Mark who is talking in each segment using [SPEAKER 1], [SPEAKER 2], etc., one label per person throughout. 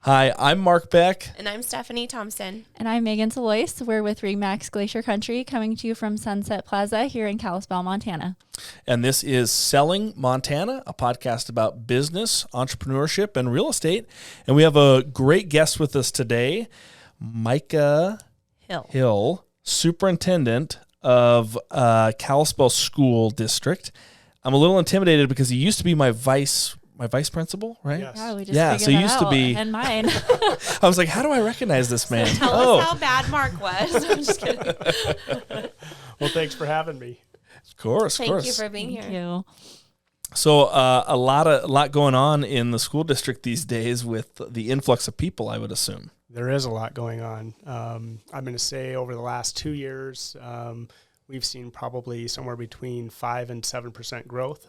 [SPEAKER 1] Hi, I'm Mark Beck.
[SPEAKER 2] And I'm Stephanie Thompson.
[SPEAKER 3] And I'm Meghan Salois. We're with Remax Glacier Country, coming to you from Sunset Plaza here in Kalispell, Montana.
[SPEAKER 1] And this is Selling Montana, a podcast about business, entrepreneurship, and real estate. And we have a great guest with us today, Micah Hill, Superintendent of Kalispell School District. I'm a little intimidated because he used to be my vice principal, right?
[SPEAKER 4] Yes.
[SPEAKER 3] Yeah, we just figured that
[SPEAKER 1] used
[SPEAKER 3] out.
[SPEAKER 1] to be.
[SPEAKER 3] And mine.
[SPEAKER 1] I was like, how do I recognize this man?
[SPEAKER 2] Tell us how bad Mark was. I'm just kidding.
[SPEAKER 4] Well, thanks for having me.
[SPEAKER 1] Of course.
[SPEAKER 2] Thank you for being here.
[SPEAKER 3] Thank you.
[SPEAKER 1] So a lot going on in the school district these days with the influx of people, I would assume.
[SPEAKER 4] There is a lot going on. I'm going to say over the last 2 years, we've seen probably somewhere between 5 and 7% growth,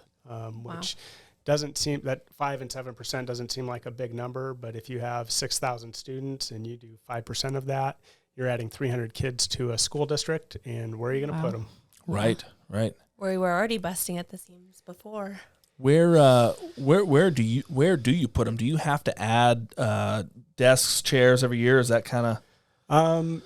[SPEAKER 4] which doesn't seem that 5 and 7% doesn't seem like a big number, but if you have 6,000 students and you do 5% of that, you're adding 300 kids to a school district, and where are you going to put them?
[SPEAKER 1] Right.
[SPEAKER 2] Where we were already busting at the seams before.
[SPEAKER 1] Where do you put them? Do you have to add desks, chairs every year? Is that kind of?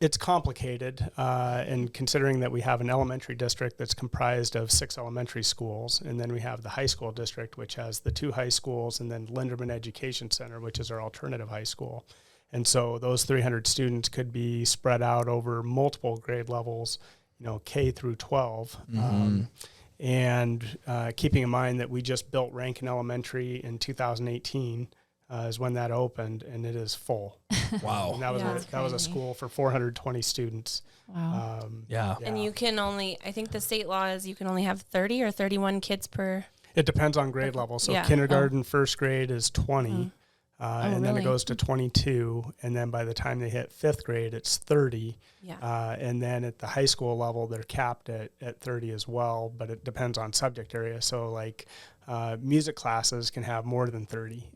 [SPEAKER 4] It's complicated, and considering that we have an elementary district that's comprised of 6 elementary schools, and then we have the high school district, which has the 2 high schools, and then Linderman Education Center, which is our alternative high school. And so those 300 students could be spread out over multiple grade levels, K through 12.
[SPEAKER 1] Mm-hmm.
[SPEAKER 4] And keeping in mind that we just built Rankin Elementary in 2018 is when that opened, and it is full.
[SPEAKER 1] Wow.
[SPEAKER 4] And that was a school for 420 students.
[SPEAKER 3] Wow.
[SPEAKER 2] And you can only, I think the state law is you can only have 30 or 31 kids per.
[SPEAKER 4] It depends on grade level. So kindergarten, first grade is 20. And then it goes to 22. And then by the time they hit 5th grade, it's 30.
[SPEAKER 2] Yeah.
[SPEAKER 4] And then at the high school level, they're capped at 30 as well, but it depends on subject area. So like music classes can have more than 30.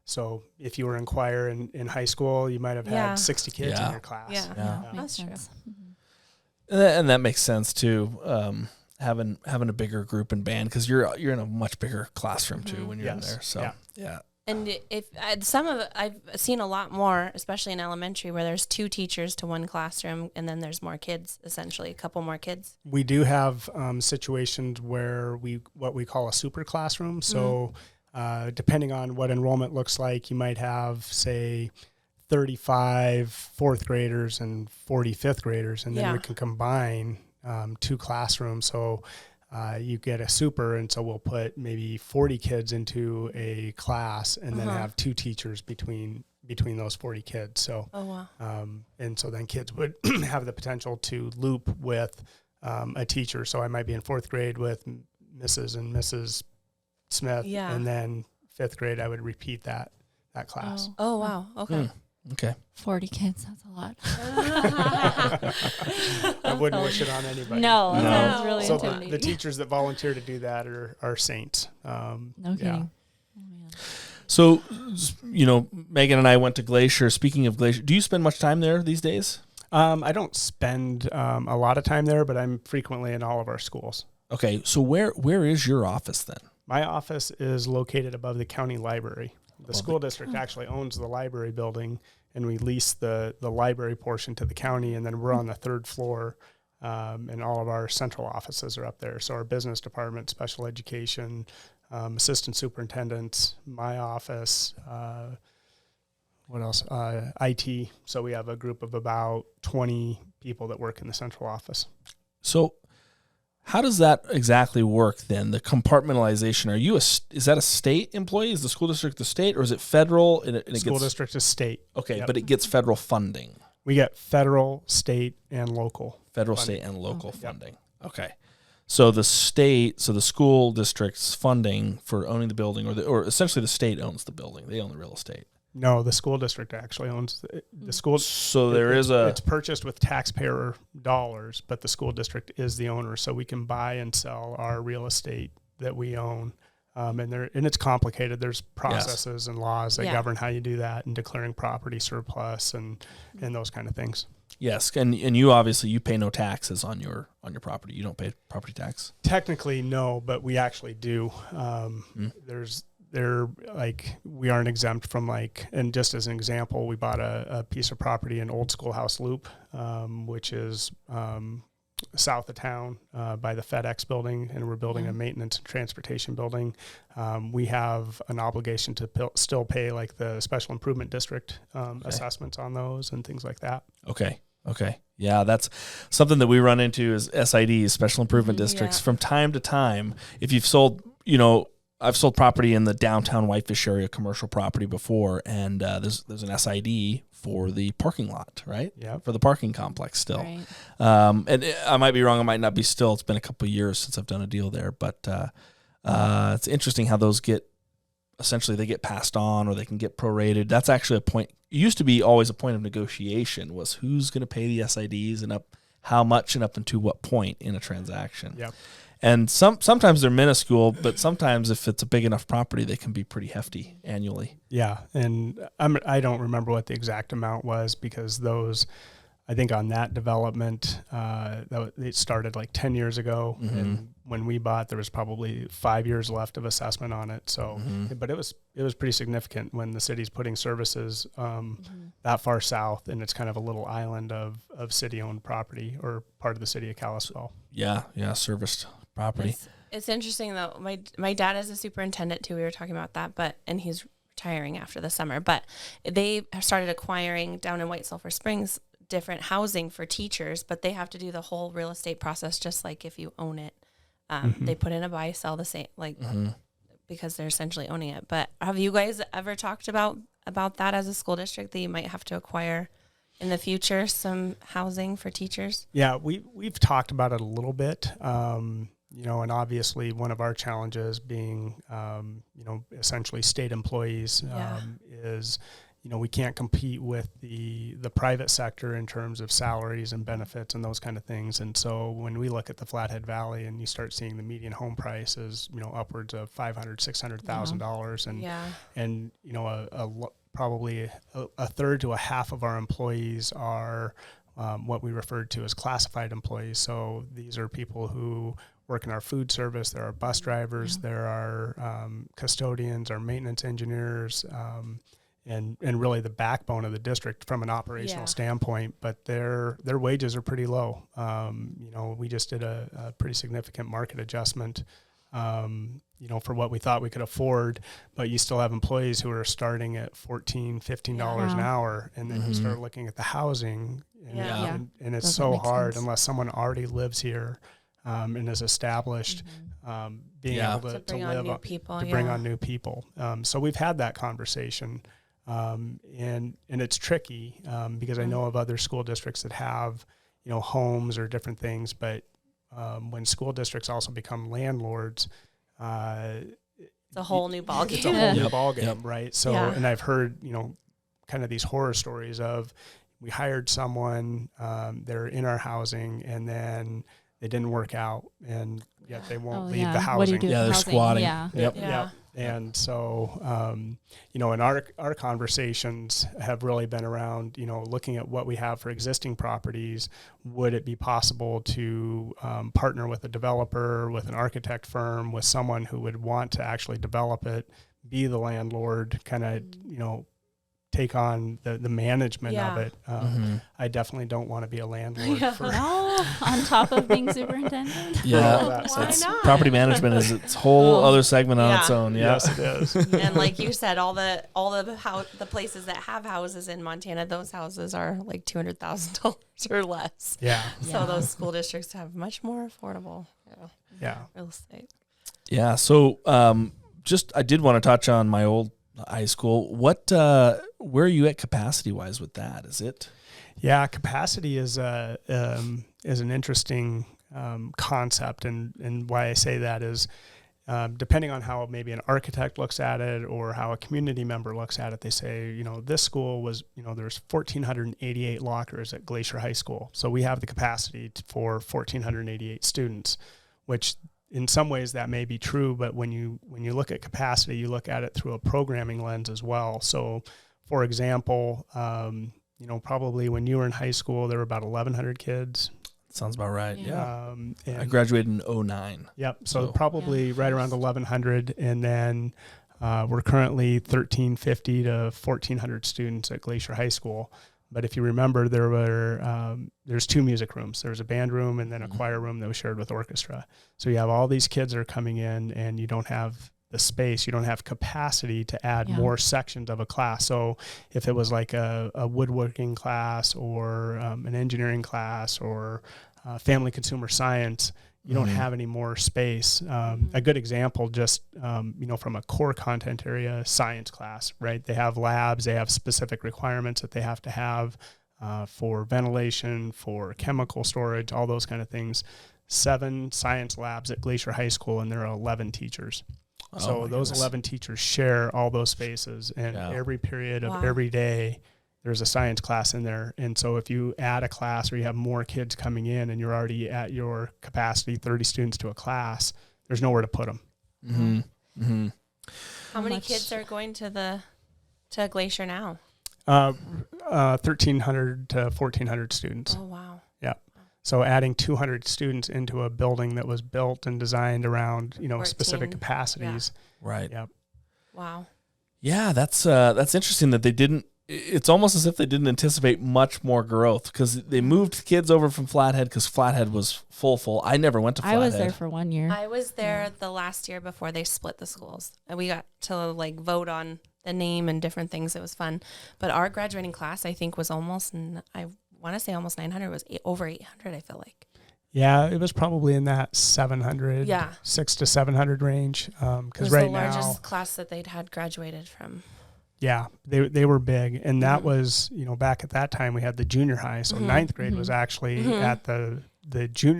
[SPEAKER 4] So if you were in choir in high school, you might have had 60 kids in your class.
[SPEAKER 2] Yeah. That's true.
[SPEAKER 1] And that makes sense too. Having a bigger group and band, because you're in a much bigger classroom too when you're in there. So yeah.
[SPEAKER 2] And if I've seen a lot more, especially in elementary, where there's 2 teachers to 1 classroom, and then there's more kids, essentially a couple more kids.
[SPEAKER 4] We do have situations where what we call a super classroom. So depending on what enrollment looks like, you might have, say, 35 4th graders and 40 5th graders, and then we can combine 2 classrooms. So you get a super, and so we'll put maybe 40 kids into a class, and then have 2 teachers between those 40 kids. So, and so then kids would have the potential to loop with a teacher. So I might be in 4th grade with Mrs. and Mrs. Smith, and then 5th grade I would repeat that class.
[SPEAKER 2] Oh wow. Okay.
[SPEAKER 1] Okay.
[SPEAKER 3] 40 kids, that's a lot.
[SPEAKER 4] I wouldn't wish it on anybody.
[SPEAKER 3] No. That was really
[SPEAKER 4] so
[SPEAKER 3] intimidating.
[SPEAKER 4] the teachers that volunteer to do that are saints.
[SPEAKER 3] No kidding. Oh, man.
[SPEAKER 1] So, Meghan and I went to Glacier. Speaking of Glacier, do you spend much time there these days?
[SPEAKER 4] I don't spend a lot of time there, but I'm frequently in all of our schools.
[SPEAKER 1] Okay. So where is your office then?
[SPEAKER 4] My office is located above the county library. The school district actually owns the library building, and we lease the library portion to the county, and then we're on the 3rd floor, and all of our central offices are up there. So our business department, special education, assistant superintendents, my office, what else? IT. So we have a group of about 20 people that work in the central office.
[SPEAKER 1] So how does that exactly work then? The compartmentalization, is that a state employee? Is the school district the state, or is it federal?
[SPEAKER 4] School district is state.
[SPEAKER 1] Okay, but it gets federal funding.
[SPEAKER 4] We get federal, state, and local.
[SPEAKER 1] Federal, state, and local funding. Okay. So the school district's funding for owning the building, or essentially the state owns the building. They own the real estate.
[SPEAKER 4] No, the school district actually owns the school.
[SPEAKER 1] So it's
[SPEAKER 4] purchased with taxpayer dollars, but the school district is the owner. So we can buy and sell our real estate that we own. And it's complicated. There's processes and laws that govern how you do that, and declaring property surplus and those kind of things.
[SPEAKER 1] Yes, and you obviously you pay no taxes on your property. You don't pay property tax.
[SPEAKER 4] Technically, no, but we actually do. they're like, we aren't exempt from like, and just as an example, we bought a piece of property in Old Schoolhouse Loop, which is south of town by the FedEx building, and we're building a maintenance and transportation building. We have an obligation to still pay like the special improvement district assessments on those and things like that.
[SPEAKER 1] Okay. Yeah, that's something that we run into as SIDs, special improvement districts, from time to time. If you've sold, I've sold property in the downtown Whitefish area, commercial property before, and there's an SID for the parking lot, right?
[SPEAKER 4] Yeah.
[SPEAKER 1] For the parking complex still.
[SPEAKER 3] Right.
[SPEAKER 1] And I might be wrong. It might not be still. It's been a couple of years since I've done a deal there, but it's interesting how those essentially they get passed on, or they can get prorated. That's actually a point. It used to be always a point of negotiation, was who's going to pay the SIDs and how much and up into what point in a transaction.
[SPEAKER 4] Yep.
[SPEAKER 1] And sometimes they're minuscule, but sometimes if it's a big enough property, they can be pretty hefty annually.
[SPEAKER 4] Yeah, and I don't remember what the exact amount was, because those, I think on that development, it started like 10 years ago, and when we bought, there was probably 5 years left of assessment on it. So, but it was pretty significant when the city's putting services that far south, and it's kind of a little island of city-owned property, or part of the city of Kalispell.
[SPEAKER 1] Yeah, serviced property.
[SPEAKER 2] It's interesting though. My dad is a superintendent too. We were talking about that, and he's retiring after the summer. But they have started acquiring down in White Sulphur Springs different housing for teachers, but they have to do the whole real estate process just like if you own it. They put in a buy, sell the same, because they're essentially owning it. But have you guys ever talked about that as a school district, that you might have to acquire in the future some housing for teachers? Yeah,
[SPEAKER 4] we've talked about it a little bit. And obviously one of our challenges being, essentially state employees is, we can't compete with the private sector in terms of salaries and benefits and those kind of things. And so when we look at the Flathead Valley and you start seeing the median home price is, upwards of $500,000, $600,000, and probably a third to a half of our employees are what we referred to as classified employees. So these are people who work in our food service. There are bus drivers, there are custodians, our maintenance engineers, and really the backbone of the district from an operational standpoint, but their wages are pretty low. We just did a pretty significant market adjustment, for what we thought we could afford, but you still have employees who are starting at $14, $15 an hour. And then you start looking at the housing and it's so hard unless someone already lives here and is established, being able to bring on new people, bring on new people. So we've had that conversation. And it's tricky, because I know of other school districts that have, homes or different things, but, when school districts also become landlords,
[SPEAKER 2] it's a whole new ballgame.
[SPEAKER 4] It's a whole new ballgame, right? So, and I've heard, kind of these horror stories of, we hired someone, they're in our housing, and then they didn't work out, and yet they won't leave the housing.
[SPEAKER 3] What do you do with
[SPEAKER 1] they're
[SPEAKER 3] housing?
[SPEAKER 1] squatting.
[SPEAKER 3] Yep.
[SPEAKER 4] And so, and our conversations have really been around, looking at what we have for existing properties. Would it be possible to partner with a developer, with an architect firm, with someone who would want to actually develop it, be the landlord, kind of, take on the management of it. I definitely don't want to be a landlord.
[SPEAKER 3] On top of being superintendent.
[SPEAKER 2] Why not?
[SPEAKER 1] Property management is its whole other segment on its own.
[SPEAKER 4] Yes, it is.
[SPEAKER 2] And like you said, all the places that have houses in Montana, those houses are like $200,000 or less.
[SPEAKER 4] Yeah.
[SPEAKER 2] So those school districts have much more affordable real estate.
[SPEAKER 1] Yeah. So I did want to touch on my old high school. Where are you at capacity wise with that? Is it?
[SPEAKER 4] Yeah, capacity is an interesting concept, and why I say that is depending on how maybe an architect looks at it or how a community member looks at it, they say, this school was, there's 1,488 lockers at Glacier High School, so we have the capacity for 1,488 students, which in some ways that may be true, but when you look at capacity, you look at it through a programming lens as well. So, for example, probably when you were in high school, there were about 1,100 kids.
[SPEAKER 1] Sounds about right.
[SPEAKER 4] Yeah.
[SPEAKER 1] I graduated in 2009.
[SPEAKER 4] Yep. So probably right around 1,100, and then we're currently 1,350 to 1,400 students at Glacier High School. But if you remember, there's 2 music rooms. There's a band room and then a choir room that was shared with orchestra. So you have all these kids that are coming in, and you don't have the space, you don't have capacity to add more sections of a class. So if it was like a woodworking class or an engineering class or family consumer science, you don't have any more space. A good example, just, from a core content area, science class, right? They have labs, they have specific requirements that they have to have for ventilation, for chemical storage, all those kind of things. 7 science labs at Glacier High School, and there are 11 teachers. So those 11 teachers share all those spaces, and every period of every day, there's a science class in there. And so if you add a class or you have more kids coming in and you're already at your capacity, 30 students to a class, there's nowhere to put them.
[SPEAKER 1] Mm-hmm. Mm-hmm.
[SPEAKER 2] How many kids are going to Glacier now?
[SPEAKER 4] 1,300 to 1,400 students.
[SPEAKER 2] Oh, wow.
[SPEAKER 4] Yeah. So adding 200 students into a building that was built and designed around,
[SPEAKER 2] 14.
[SPEAKER 4] specific capacities.
[SPEAKER 1] Yeah. Right.
[SPEAKER 4] Yep.
[SPEAKER 2] Wow.
[SPEAKER 1] Yeah, that's interesting that they didn't. It's almost as if they didn't anticipate much more growth, because they moved kids over from Flathead because Flathead was full. I never went to Flathead.
[SPEAKER 3] I was there for 1 year.
[SPEAKER 2] I was there the last year before they split the schools, and we got to vote on the name and different things. It was fun. But our graduating class, I think, was almost 900. It was over 800, I feel like.
[SPEAKER 4] Yeah, it was probably in that 700, 600 to 700 range. Because right now, it was the largest
[SPEAKER 2] class that they'd had graduated from.
[SPEAKER 4] Yeah, they were big, and that was, back at that time we had the junior high, so ninth grade was actually at the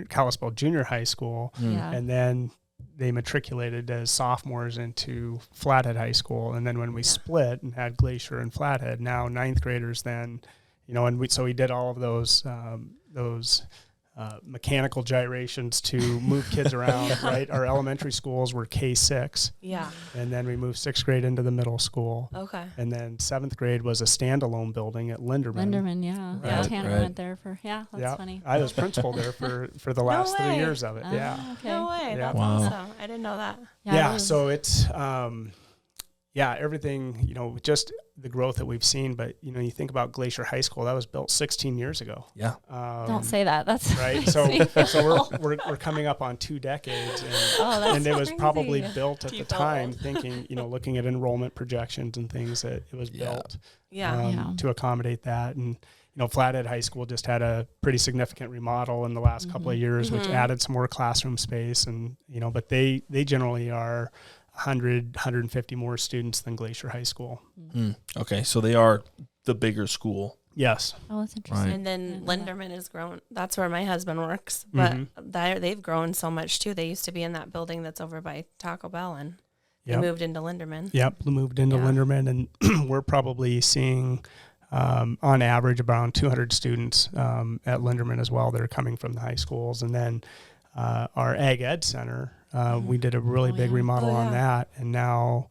[SPEAKER 4] Kalispell Junior High School, and then they matriculated as sophomores into Flathead High School, and then when we split and had Glacier and Flathead, now ninth graders then, and we did all of those mechanical gyrations to move kids around, right? Our elementary schools were K-6.
[SPEAKER 2] Yeah.
[SPEAKER 4] And then we moved 6th grade into the middle school.
[SPEAKER 2] Okay.
[SPEAKER 4] And then 7th grade was a standalone building at Linderman.
[SPEAKER 3] Yeah.
[SPEAKER 4] Right.
[SPEAKER 3] Tanner went there for, that's funny.
[SPEAKER 4] I was principal there for the last 3 years of it.
[SPEAKER 3] Okay.
[SPEAKER 2] No way. That's
[SPEAKER 1] Wow.
[SPEAKER 2] awesome. I didn't know that.
[SPEAKER 4] Yeah. So it's, everything, just the growth that we've seen. But, you think about Glacier High School, that was built 16 years ago.
[SPEAKER 1] Yeah.
[SPEAKER 3] Don't say that. That's
[SPEAKER 4] right. So we're coming up on 2 decades. And it was probably built at the time thinking, looking at enrollment projections and things, that it was built to accommodate that. And, Flathead High School just had a pretty significant remodel in the last couple of years, which added some more classroom space. And, but they generally are 100, 150 more students than Glacier High School.
[SPEAKER 1] Okay, so they are the bigger school.
[SPEAKER 4] Yes.
[SPEAKER 3] Oh, that's interesting.
[SPEAKER 1] Right.
[SPEAKER 2] And then Linderman has grown. That's where my husband works. But they've grown so much, too. They used to be in that building that's over by Taco Bell, and they moved into Linderman.
[SPEAKER 4] Yep, moved into Linderman. And we're probably seeing, on average, around 200 students at Linderman as well that are coming from the high schools. And then our Ag Ed Center, we did a really big remodel on that, and now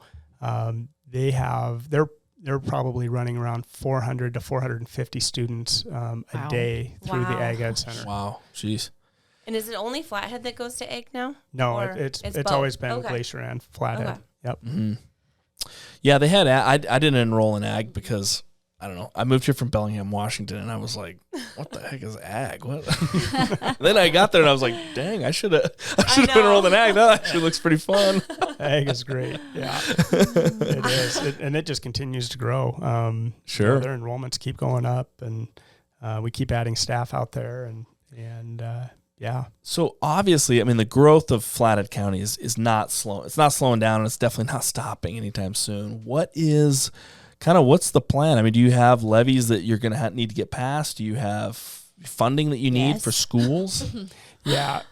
[SPEAKER 4] they're probably running around 400 to 450 students a day through the Ag Ed Center.
[SPEAKER 1] Wow, jeez.
[SPEAKER 2] And is it only Flathead that goes to Ag now?
[SPEAKER 4] No, it's always been Glacier and Flathead.
[SPEAKER 2] Okay.
[SPEAKER 4] Yep.
[SPEAKER 1] Mm-hmm. Yeah, they had. I didn't enroll in Ag because I don't know. I moved here from Bellingham, Washington, and I was like, "What the heck is Ag?" What? Then I got there and I was like, "Dang, I should have enrolled in Ag. That actually looks pretty fun."
[SPEAKER 4] Ag is great. Yeah, it is, and it just continues to grow.
[SPEAKER 1] Sure,
[SPEAKER 4] their enrollments keep going up, and we keep adding staff out there, and yeah.
[SPEAKER 1] So obviously, I mean, the growth of Flathead County is not slow. It's not slowing down, and it's definitely not stopping anytime soon. What's the plan? I mean, do you have levies that you're going to need to get passed? Do you have funding that you need for schools?
[SPEAKER 4] Yeah,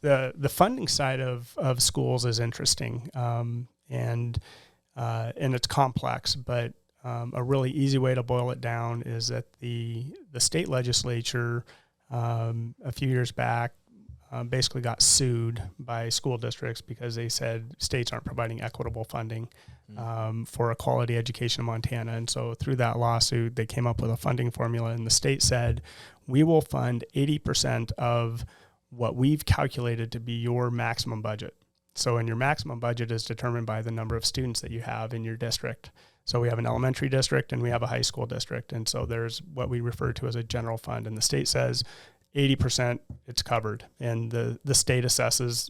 [SPEAKER 4] the funding side of schools is interesting, and it's complex. But a really easy way to boil it down is that the state legislature a few years back basically got sued by school districts because they said states aren't providing equitable funding for a quality education in Montana. And so through that lawsuit, they came up with a funding formula, and the state said, we will fund 80% of what we've calculated to be your maximum budget. So, and your maximum budget is determined by the number of students that you have in your district. So we have an elementary district and we have a high school district. And so there's what we refer to as a general fund. And the state says 80% it's covered. And the state assesses,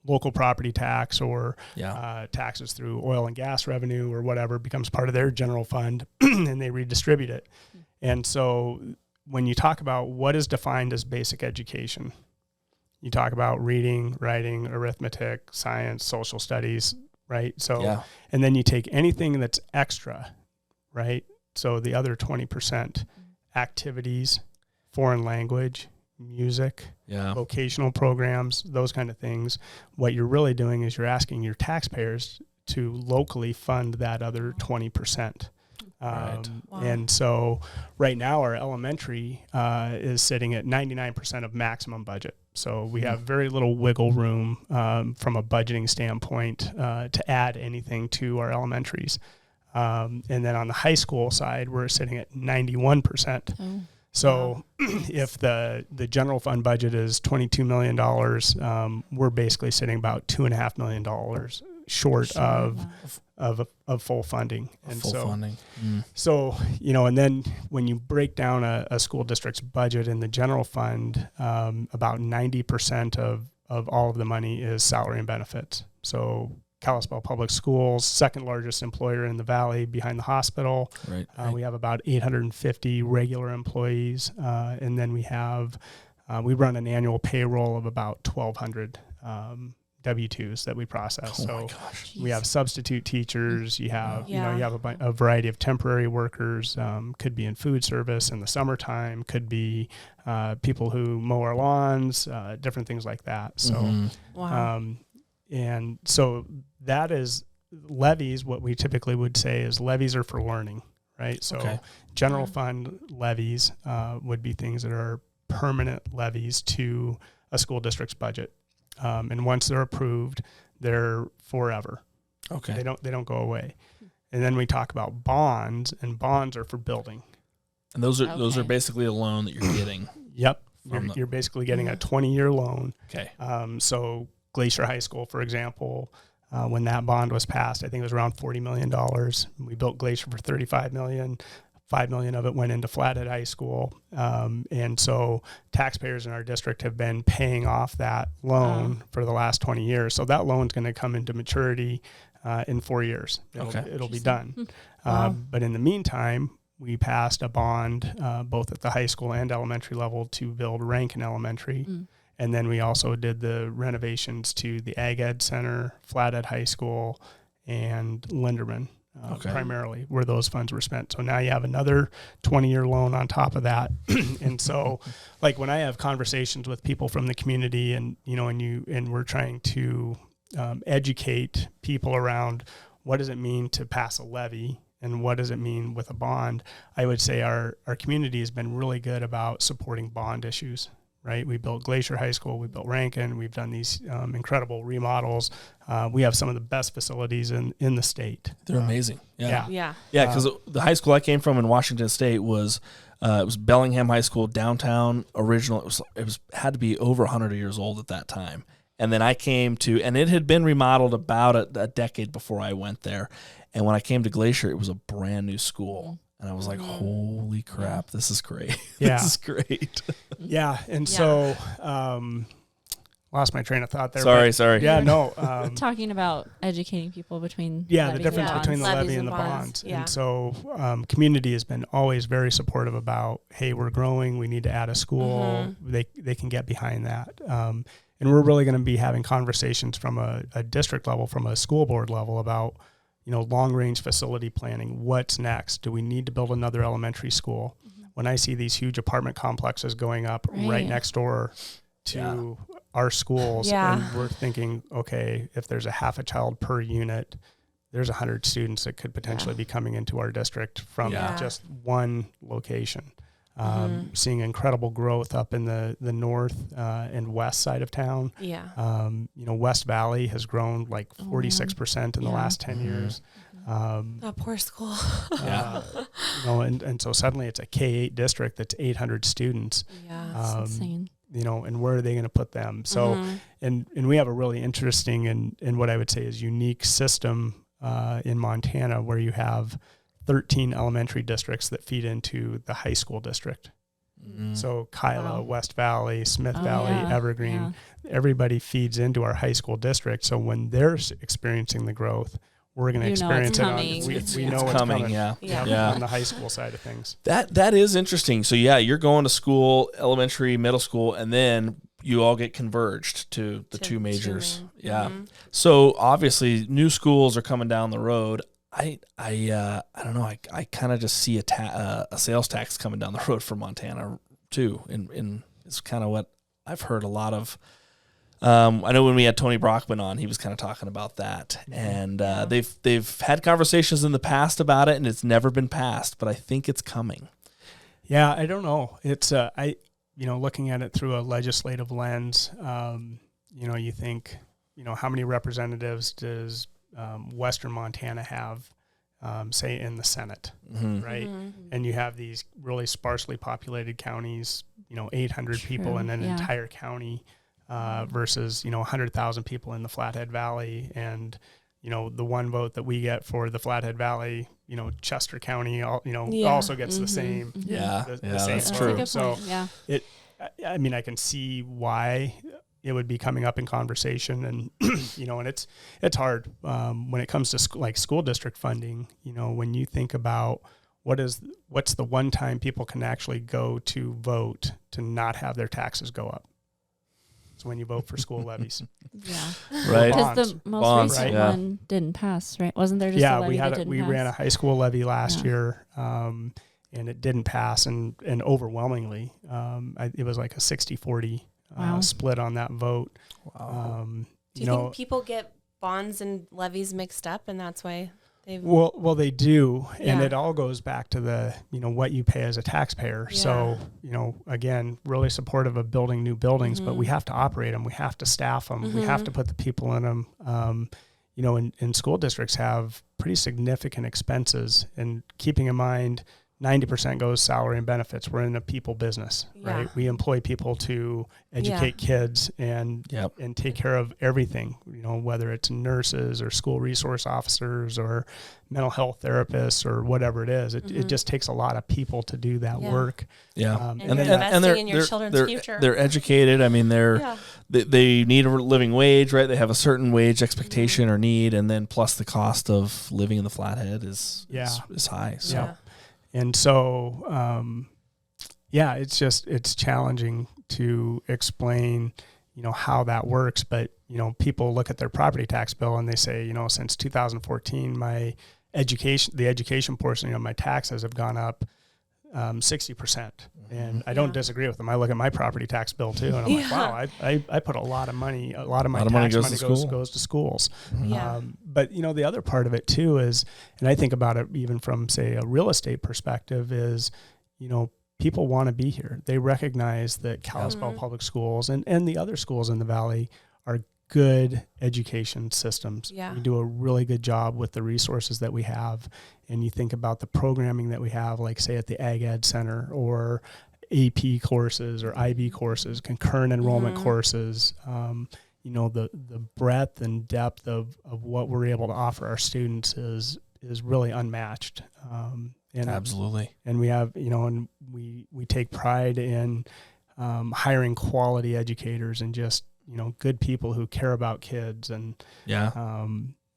[SPEAKER 4] local property tax or taxes through oil and gas revenue or whatever becomes part of their general fund and they redistribute it. And so when you talk about what is defined as basic education, you talk about reading, writing, arithmetic, science, social studies, right? So, and then you take anything that's extra, right? So the other 20%, activities, foreign language, music, vocational programs, those kind of things. What you're really doing is you're asking your taxpayers to locally fund that other 20%. And so right now our elementary is sitting at 99% of maximum budget. So we have very little wiggle room from a budgeting standpoint to add anything to our elementaries. And then on the high school side, we're sitting at 91%. So if the general fund budget is $22 million, we're basically sitting about $2.5 million short of full funding. And so, and then when you break down a school district's budget in the general fund, about 90% of all of the money is salary and benefits. So Kalispell Public Schools, second largest employer in the valley behind the hospital. Right. We have about 850 regular employees. And then we run an annual payroll of about 1,200 W-2s that we process. We have substitute teachers. You have, you have a variety of temporary workers. Could be in food service in the summertime. Could be people who mow our lawns. Different things like that. So, and so that is levies. What we typically would say is levies are for learning, right? So general fund levies would be things that are permanent levies to a school district's budget. And once they're approved, they're forever. Okay. They don't go away. And then we talk about bonds, and bonds are for building.
[SPEAKER 1] And those are basically a loan that you're getting.
[SPEAKER 4] Yep. You're basically getting a 20-year loan. Okay. So Glacier High School, for example, when that bond was passed, I think it was around $40 million. We built Glacier for $35 million. $5 million of it went into Flathead High School. And so taxpayers in our district have been paying off that loan for the last 20 years. So that loan's going to come into maturity in 4 years. It'll be done. But in the meantime, we passed a bond both at the high school and elementary level to build Rankin Elementary. And then we also did the renovations to the Ag Ed Center, Flathead High School, and Linderman. Primarily where those funds were spent. So now you have another 20-year loan on top of that. And so like when I have conversations with people from the community and we're trying to educate people around what does it mean to pass a levy and what does it mean with a bond, I would say our community has been really good about supporting bond issues. Right, we built Glacier High School, we built Rankin, we've done these incredible remodels. We have some of the best facilities in the state.
[SPEAKER 1] They're amazing. Yeah. Because the high school I came from in Washington State was Bellingham High School downtown. Original, it had to be over 100 years old at that time. And then I came to, and it had been remodeled about a decade before I went there. And when I came to Glacier, it was a brand new school. And I was like, holy crap, this is great. This is great.
[SPEAKER 4] And so lost my train of thought there.
[SPEAKER 1] Sorry.
[SPEAKER 4] Yeah, no.
[SPEAKER 3] Talking about educating people between
[SPEAKER 4] the difference between the levy and the bonds. Yeah. And so community has been always very supportive about, hey, we're growing, we need to add a school. They can get behind that. And we're really going to be having conversations from a district level, from a school board level about long-range facility planning. What's next? Do we need to build another elementary school? When I see these huge apartment complexes going up right next door to our schools, and we're thinking, okay, if there's a half a child per unit, there's 100 students that could potentially be coming into our district from just one location. Seeing incredible growth up in the north and west side of town. West Valley has grown like 46% in the last 10 years.
[SPEAKER 2] That poor school.
[SPEAKER 4] And so suddenly it's a K-8 district that's 800 students.
[SPEAKER 3] That's insane.
[SPEAKER 4] and where are they going to put them? So, and we have a really interesting and what I would say is unique system in Montana where you have 13 elementary districts that feed into the high school district. So Kyla, West Valley, Smith Valley, Evergreen, everybody feeds into our high school district. So when they're experiencing the growth, we're going to experience it. We know it's coming.
[SPEAKER 1] On
[SPEAKER 4] the high school side of things.
[SPEAKER 1] That is interesting. So you're going to school, elementary, middle school, and then you all get converged to the two majors. So obviously new schools are coming down the road. I don't know. I kind of just see a sales tax coming down the road for Montana too. And it's kind of what I've heard a lot of. I know when we had Tony Brockman on, he was kind of talking about that, and they've had conversations in the past about it, and it's never been passed. But I think it's coming.
[SPEAKER 4] Yeah, I don't know. It's looking at it through a legislative lens. You think, how many representatives does Western Montana have, say in the Senate, right? And you have these really sparsely populated counties, 800 people in an entire county. Versus 100,000 people in the Flathead Valley, and the one vote that we get for the Flathead Valley, Chester County, also gets the same. The same
[SPEAKER 1] that's true.
[SPEAKER 4] So I can see why it would be coming up in conversation, and and it's hard when it comes to school district funding. When you think about what's the one time people can actually go to vote to not have their taxes go up. So when you vote for school levies.
[SPEAKER 1] Right.
[SPEAKER 3] Because the most recent one didn't pass, right? Wasn't there just a levy
[SPEAKER 4] we ran a high school levy last year, and it didn't pass, and overwhelmingly, it was like a 60-40 split on that vote.
[SPEAKER 2] Wow. Do you think people get bonds and levies mixed up, and that's why they've...
[SPEAKER 4] Well, they do, and it all goes back to the what you pay as a taxpayer. So again, really supportive of building new buildings, but we have to operate them, we have to staff them, we have to put the people in them. And school districts have pretty significant expenses, and keeping in mind 90% goes salary and benefits. We're in a people business, right? We employ people to educate kids and take care of everything, whether it's nurses or school resource officers or mental health therapists or whatever it is. It just takes a lot of people to do that work.
[SPEAKER 2] And investing in your children's future.
[SPEAKER 1] They're educated. I mean, they need a living wage, right? They have a certain wage expectation or need, and then plus the cost of living in the Flathead is high. So.
[SPEAKER 4] And so, it's challenging to explain, how that works. But, people look at their property tax bill and they say, since 2014, the education portion of my taxes have gone up 60%. And I don't disagree with them. I look at my property tax bill too, and I'm like, wow, I put a lot of money, a lot of my tax money goes to schools. But the other part of it too is, and I think about it even from say a real estate perspective is, people want to be here. They recognize that Kalispell Public Schools and the other schools in the Valley are good education systems. We do a really good job with the resources that we have. And you think about the programming that we have, like say at the Ag Ed Center or AP courses or IB courses, concurrent enrollment courses, the breadth and depth of what we're able to offer our students is really unmatched.
[SPEAKER 1] Absolutely.
[SPEAKER 4] And we have, and we take pride in hiring quality educators and just, good people who care about kids. And,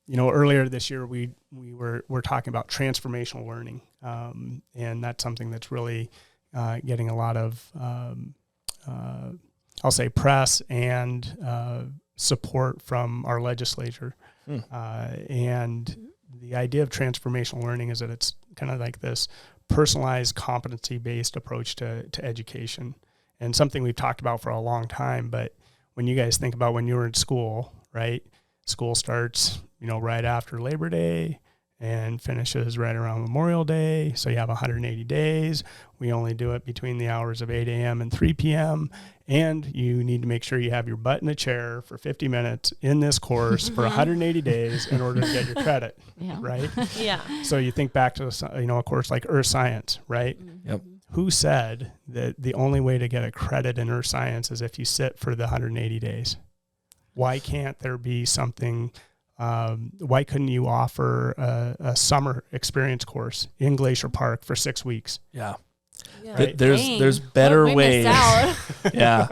[SPEAKER 4] earlier this year, we're talking about transformational learning. And that's something that's really getting a lot of, I'll say press and support from our legislature. And the idea of transformational learning is that it's kind of like this personalized competency-based approach to education, and something we've talked about for a long time. But when you guys think about when you were in school, right? School starts, right after Labor Day and finishes right around Memorial Day. So you have 180 days. We only do it between the hours of 8 a.m. and 3 p.m. And you need to make sure you have your butt in a chair for 50 minutes in this course for 180 days in order to get your credit, right?
[SPEAKER 2] Yeah.
[SPEAKER 4] So you think back to, a course like Earth Science, right?
[SPEAKER 1] Yep.
[SPEAKER 4] who said that the only way to get a credit in earth science is if you sit for the 180 days? Why can't there be something? Why couldn't you offer a summer experience course in Glacier Park for 6 weeks?
[SPEAKER 1] Yeah.
[SPEAKER 4] Right?
[SPEAKER 1] There's better
[SPEAKER 3] we
[SPEAKER 1] ways.
[SPEAKER 3] missed out.
[SPEAKER 1] Yeah.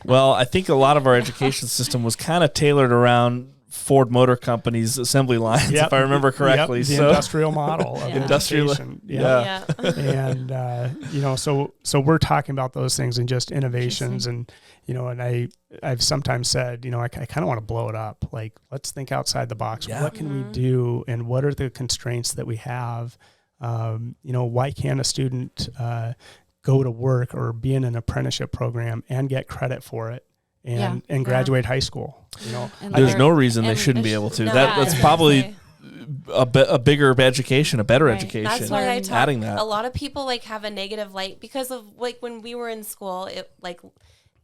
[SPEAKER 1] Well, I think a lot of our education system was kind of tailored around Ford Motor Company's assembly lines, if I remember correctly.
[SPEAKER 4] Yep, the industrial model of education.
[SPEAKER 1] Yeah.
[SPEAKER 4] And, so we're talking about those things and just innovations. And, and I've sometimes said, I kind of want to blow it up. Like, let's think outside the box.
[SPEAKER 1] Yeah.
[SPEAKER 4] What can we do? And what are the constraints that we have? Why can't a student go to work or be in an apprenticeship program and get credit for it? And graduate high school.
[SPEAKER 1] There's no reason they shouldn't be able to. That's probably a bigger education, a better education.
[SPEAKER 2] That's why I talk.
[SPEAKER 1] Adding that.
[SPEAKER 2] A lot of people have a negative light because of when we were in school. It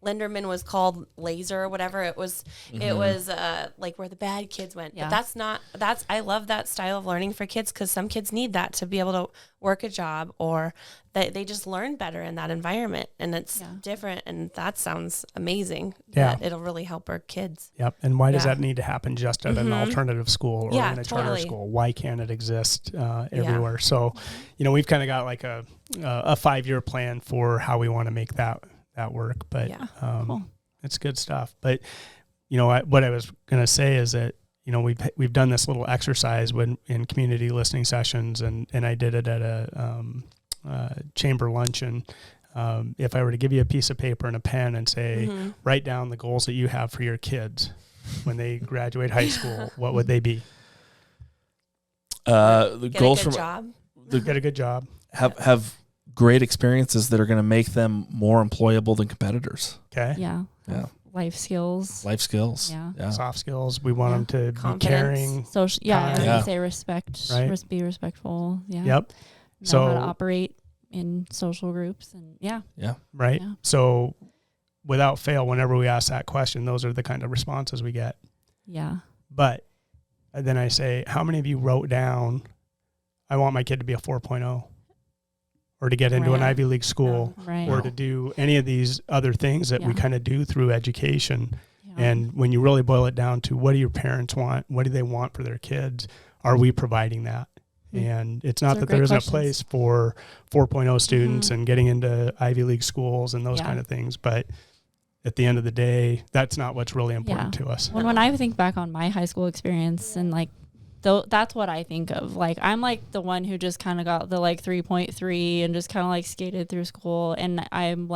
[SPEAKER 2] Linderman was called laser or whatever. It was where the bad kids went.
[SPEAKER 3] Yeah.
[SPEAKER 2] But I love that style of learning for kids because some kids need that to be able to work a job, or they just learn better in that environment, and it's different, and that sounds amazing.
[SPEAKER 4] Yeah.
[SPEAKER 2] It'll really help our kids.
[SPEAKER 4] Yep. And why does that need to happen just at an alternative school or in a charter school? Why can't it exist everywhere? So, we've kind of got like a 5-year plan for how we want to make that work, but
[SPEAKER 3] cool.
[SPEAKER 4] It's good stuff. But what I was going to say is that we've done this little exercise in community listening sessions, and I did it at a chamber luncheon. If I were to give you a piece of paper and a pen and say, write down the goals that you have for your kids when they graduate high school, what would they be?
[SPEAKER 1] The goals from
[SPEAKER 4] get a good job.
[SPEAKER 1] Have great experiences that are going to make them more employable than competitors.
[SPEAKER 4] Okay.
[SPEAKER 3] Yeah.
[SPEAKER 1] Yeah.
[SPEAKER 3] Life skills.
[SPEAKER 1] Yeah.
[SPEAKER 4] Soft skills. We want them to be caring.
[SPEAKER 3] Social.
[SPEAKER 4] Yeah.
[SPEAKER 3] Say respect.
[SPEAKER 4] Right.
[SPEAKER 3] Be respectful. Yeah.
[SPEAKER 4] Yep.
[SPEAKER 3] Know how to operate in social groups and
[SPEAKER 4] Right.
[SPEAKER 3] Yeah.
[SPEAKER 4] So without fail, whenever we ask that question, those are the kind of responses we get.
[SPEAKER 3] Yeah.
[SPEAKER 4] But then I say, how many of you wrote down, I want my kid to be a 4.0? Or to get into an Ivy League school, or to do any of these other things that we kind of do through education. Yeah. And when you really boil it down to what do your parents want, what do they want for their kids, are we providing that? And it's not that there isn't a place for 4.0 students and getting into Ivy League schools and those kind of things, but at the end of the day, that's not what's really important to us.
[SPEAKER 3] When I think back on my high school experience and that's what I think of. I'm the one who just kind of got the 3.3 and just kind of skated through school. And I'm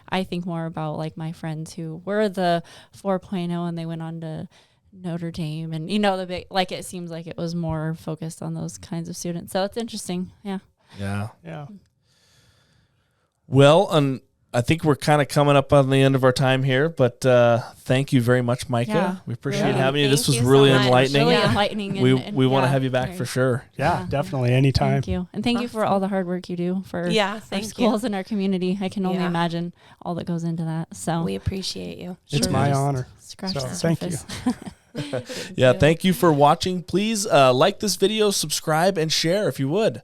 [SPEAKER 3] I think more about my friends who were the 4.0 and they went on to Notre Dame and, the big, it seems like it was more focused on those kinds of students. So it's interesting. Yeah.
[SPEAKER 1] Yeah.
[SPEAKER 4] Yeah.
[SPEAKER 1] Well, I think we're kind of coming up on the end of our time here, but thank you very much, Micah.
[SPEAKER 3] Yeah,
[SPEAKER 1] we appreciate having you.
[SPEAKER 2] Thank
[SPEAKER 1] This was
[SPEAKER 2] you
[SPEAKER 1] really
[SPEAKER 2] so much.
[SPEAKER 1] enlightening.
[SPEAKER 3] Really enlightening.
[SPEAKER 1] We want to have you back for sure.
[SPEAKER 4] Yeah, definitely. Anytime.
[SPEAKER 3] Thank you. And thank you for all the hard work you do for our schools and our community. I can only imagine all that goes into that. So
[SPEAKER 2] we appreciate you.
[SPEAKER 4] It's my honor.
[SPEAKER 3] Scratch
[SPEAKER 4] the
[SPEAKER 3] surface.
[SPEAKER 4] Thank you.
[SPEAKER 1] Thank you for watching. Please like this video, subscribe, and share if you would.